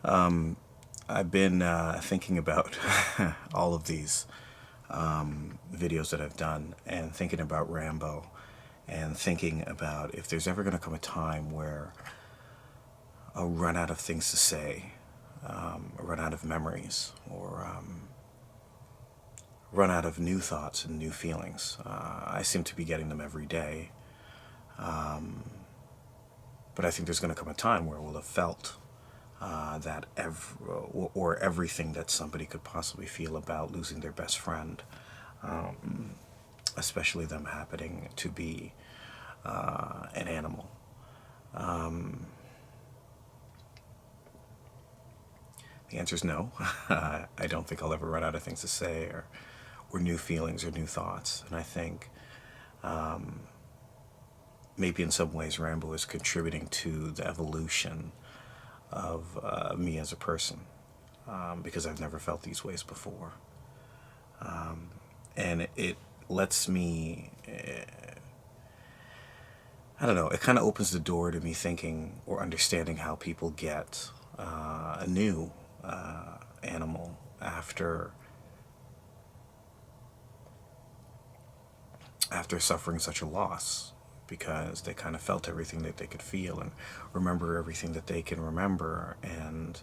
I've been thinking about all of these videos that I've done, and thinking about Rambo, and thinking about if there's ever going to come a time where I'll run out of things to say, run out of memories, or run out of new thoughts and new feelings. I seem to be getting them every day, but I think there's going to come a time where we'll have felt or everything that somebody could possibly feel about losing their best friend, especially them happening to be an animal. The answer is no. I don't think I'll ever run out of things to say, or new feelings or new thoughts. And I think maybe in some ways Rambo is contributing to the evolution of me as a person, because I've never felt these ways before. And it lets me, I don't know, it kind of opens the door to me thinking or understanding how people get a new animal after suffering such a loss, because they kind of felt everything that they could feel and remember everything that they can remember, and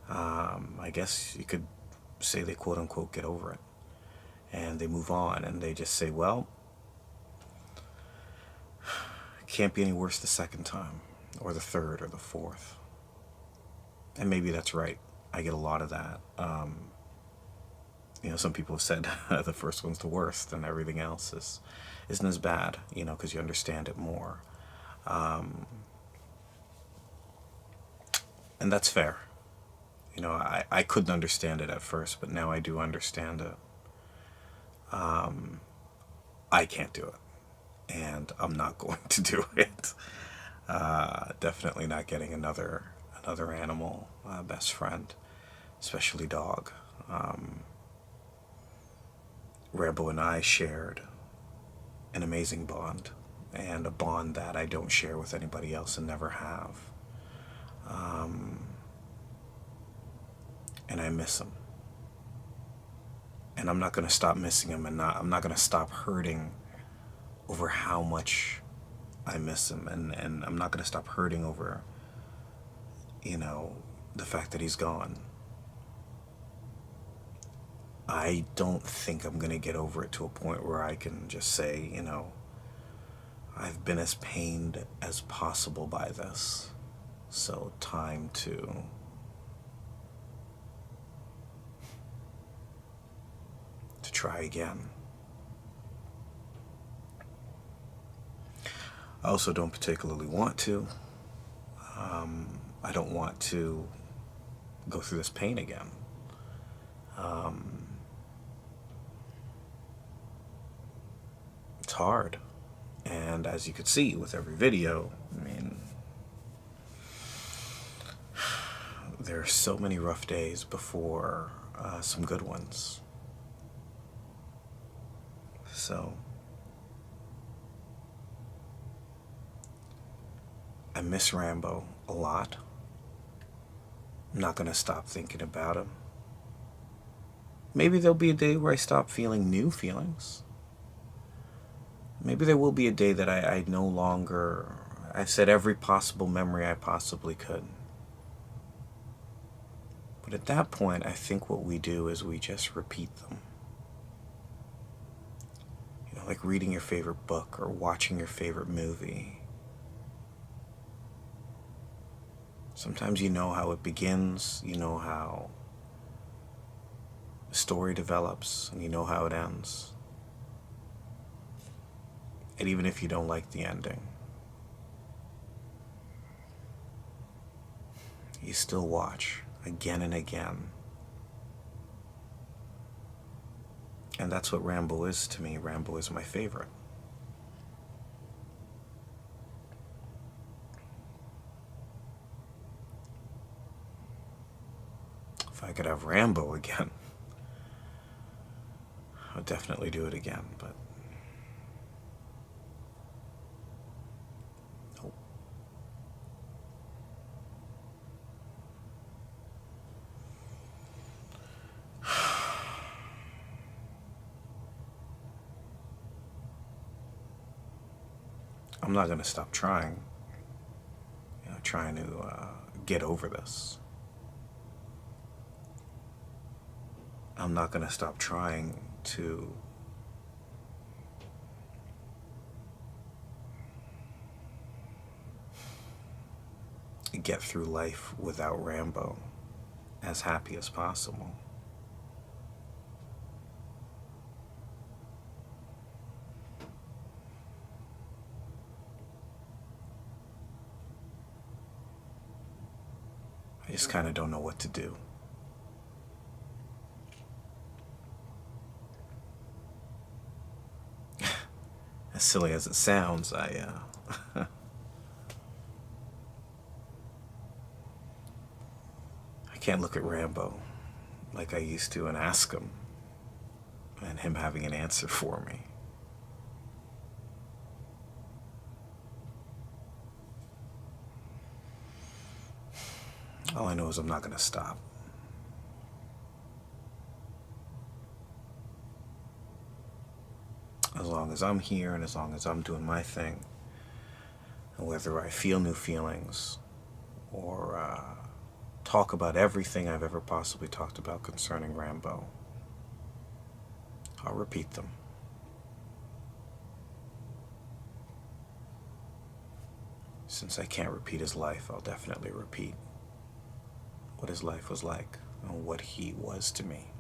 I guess you could say they quote unquote get over it, and they move on, and they just say, well, it can't be any worse the second time, or the third, or the fourth. And maybe that's right. I get a lot of that. Some people have said the first one's the worst, and everything else isn't as bad, because you understand it more. And that's fair. I couldn't understand it at first, but now I do understand it. I can't do it, and I'm not going to do it. Definitely not getting another animal best friend, especially dog. Rambo and I shared an amazing bond, and a bond that I don't share with anybody else and never have. And I miss him. And I'm not going to stop missing him, and I'm not going to stop hurting over how much I miss him, and I'm not going to stop hurting over, the fact that he's gone. I don't think I'm going to get over it to a point where I can just say, I've been as pained as possible by this, so time to try again. I also don't particularly want to. I don't want to go through this pain again. It's hard. And as you could see with every video, I mean, there are so many rough days before some good ones. So I miss Rambo a lot. I'm not going to stop thinking about him. Maybe there'll be a day where I stop feeling new feelings. Maybe there will be a day that I no longer... I've said every possible memory I possibly could. But at that point, I think what we do is we just repeat them. Like reading your favorite book or watching your favorite movie. Sometimes you know how it begins, you know how the story develops, and you know how it ends. And even if you don't like the ending, you still watch again and again. And that's what Rambo is to me. Rambo is my favorite. If I could have Rambo again, I would definitely do it again, but nope. I'm not going to stop trying, trying to get over this. I'm not going to stop trying to get through life without Rambo, as happy as possible. I just kind of don't know what to do. As silly as it sounds, I can't look at Rambo like I used to and ask him, and him having an answer for me. All I know is I'm not going to stop. As long as I'm here and as long as I'm doing my thing, and whether I feel new feelings or talk about everything I've ever possibly talked about concerning Rambo, I'll repeat them. Since I can't repeat his life, I'll definitely repeat what his life was like and what he was to me.